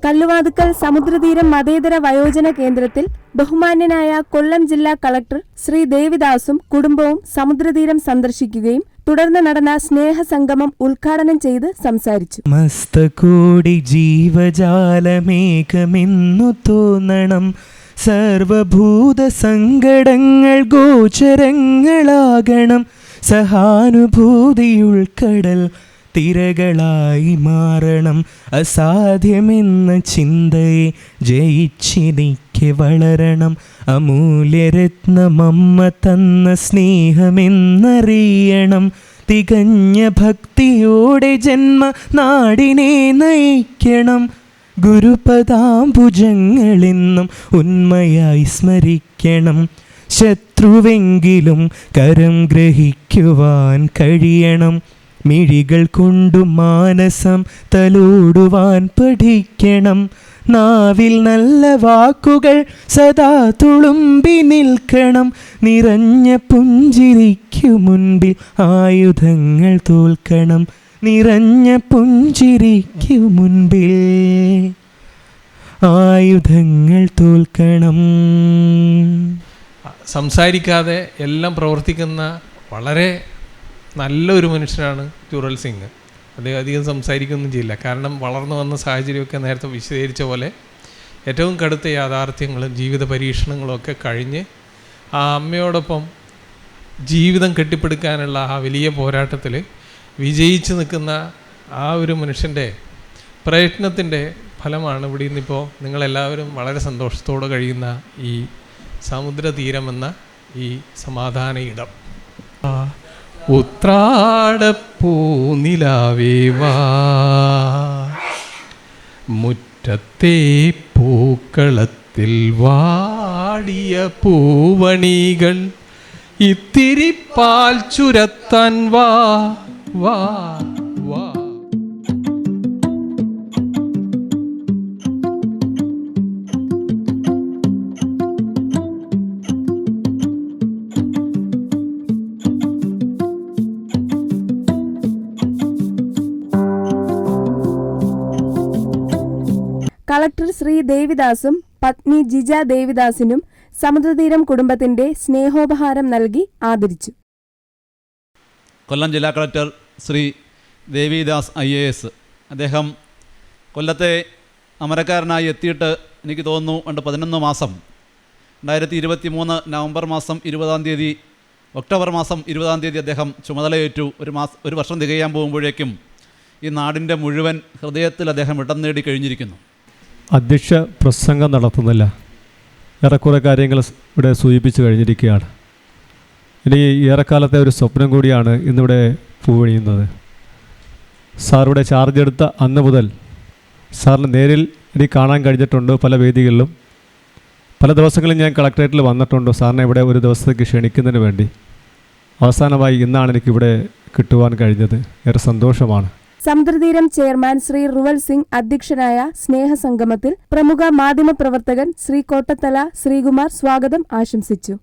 കല്ലുവാതുക്കൽ സമുദ്രതീരം മതേതര വയോജന കേന്ദ്രത്തിൽ ബഹുമാന്യനായ കൊല്ലം ജില്ലാ കളക്ടർ ശ്രീ ദേവിദാസും കുടുംബവും സമുദ്രതീരം സന്ദർശിക്കുകയും തുടർന്ന് നടന്ന സ്നേഹസംഗമം ഉദ്ഘാടനം ചെയ്ത് സംസാരിച്ചു. മസ്തകോടി ജീവജാലമേകമെന്നു തോന്നണം, സർവഭൂത സങ്കടങ്ങൾ ഗോചരങ്ങളാകണം, സഹാനുഭൂതിയുൾക്കടൽ തിരകളായി മാറണം, അസാധ്യമെന്ന ചിന്തയെ ജയിച്ചിനിക്ക് വളരണം, അമൂല്യരത്നമമ്മ തന്ന സ്നേഹമെന്നറിയണം, തികഞ്ഞ ഭക്തിയോടെ ജന്മ നാടിനെ നയിക്കണം, ഗുരുപദാംബുജങ്ങളെന്നും ഉന്മയായി സ്മരിക്കണം, ശത്രുവെങ്കിലും കരം ഗ്രഹിക്കുവാൻ കഴിയണം, മിഴികൾ കൊണ്ടു മാനസം തലോടുവാൻ പഠിക്കണം, നാവിൽ നല്ല വാക്കുകൾ സദാ തുളുമ്പി നിൽക്കണം, നിറഞ്ഞ പുഞ്ചിരിക്കു മുൻപിൽ ആയുധങ്ങൾ തോൽക്കണം, നിറഞ്ഞ പുഞ്ചിരിക്കു മുൻപിൽ ആയുധങ്ങൾ തോൽക്കണം. സംസാരിക്കാതെ എല്ലാം പ്രവർത്തിക്കുന്ന വളരെ നല്ലൊരു മനുഷ്യനാണ് ചുറൽ സിംഗ്. അദ്ദേഹം അധികം സംസാരിക്കുകയൊന്നും ചെയ്യില്ല. കാരണം വളർന്നു വന്ന സാഹചര്യമൊക്കെ നേരത്തെ വിശദീകരിച്ച പോലെ ഏറ്റവും കടുത്ത യാഥാർത്ഥ്യങ്ങളും ജീവിത പരീക്ഷണങ്ങളും ഒക്കെ കഴിഞ്ഞ് ആ അമ്മയോടൊപ്പം ജീവിതം കെട്ടിപ്പടുക്കാനുള്ള ആ വലിയ പോരാട്ടത്തിൽ വിജയിച്ച് നിൽക്കുന്ന ആ ഒരു മനുഷ്യൻ്റെ പ്രയത്നത്തിൻ്റെ ഫലമാണ് ഇവിടെ ഇന്നിപ്പോൾ നിങ്ങളെല്ലാവരും വളരെ സന്തോഷത്തോടെ കഴിയുന്ന ഈ സമുദ്രതീരമെന്ന ഈ സമാധാന ഇടം. ഉത്രാടപ്പൂനിലാവേ വാ, മുറ്റത്തെ പൂക്കളത്തിൽ വാടിയ പൂവണികൾ ഇത്തിരി പാൽ ചുരത്താൻ വാ വാ വാ. കളക്ടർ ശ്രീ ദേവിദാസും പത്നി ജിജ ദേവിദാസിനും സമുദ്രതീരം കുടുംബത്തിന്റെ സ്നേഹോപഹാരം നൽകി ആദരിച്ചു. കൊല്ലം ജില്ലാ കളക്ടർ ശ്രീ ദേവിദാസ് IAS അദ്ദേഹം കൊല്ലത്തെ അമരക്കാരനായി എത്തിയിട്ട് എനിക്ക് തോന്നുന്നു 11 മാസം 2023 നവംബർ മാസം 20-ാം തീയതി ഒക്ടോബർ മാസം 20-ാം തീയതി അദ്ദേഹം ചുമതലയേറ്റു. ഒരു വർഷം തികയാൻ പോകുമ്പോഴേക്കും ഈ നാടിൻ്റെ മുഴുവൻ ഹൃദയത്തിൽ അദ്ദേഹം ഇടം നേടി കഴിഞ്ഞിരിക്കുന്നു. അധ്യക്ഷ പ്രസംഗം നടത്തുന്നില്ല, ഏറെക്കുറെ കാര്യങ്ങൾ ഇവിടെ സൂചിപ്പിച്ചു കഴിഞ്ഞിരിക്കുകയാണ്. ഇനി ഏറെക്കാലത്തെ ഒരു സ്വപ്നം കൂടിയാണ് ഇന്നിവിടെ പൂവണിയുന്നത്. സാറിവിടെ ചാർജ് എടുത്ത അന്ന് മുതൽ സാറിന് നേരിൽ എനിക്ക് കാണാൻ കഴിഞ്ഞിട്ടുണ്ട്. പല വേദികളിലും പല ദിവസങ്ങളിൽ ഞാൻ കളക്ടറേറ്റിൽ വന്നിട്ടുണ്ട് സാറിനെ ഇവിടെ ഒരു ദിവസത്തേക്ക് ക്ഷണിക്കുന്നതിന് വേണ്ടി. അവസാനമായി ഇന്നാണ് എനിക്കിവിടെ കിട്ടുവാൻ കഴിഞ്ഞത്. ഏറെ സന്തോഷമാണ്. സമുദ്രതീരം ചെയർമാൻ ശ്രീ റുവൽ സിംഗ് അധ്യക്ഷനായ സ്നേഹസംഗമത്തിൽ പ്രമുഖ മാധ്യമപ്രവർത്തകൻ ശ്രീ കോട്ടത്തല ശ്രീകുമാർ സ്വാഗതം ആശംസിച്ചു.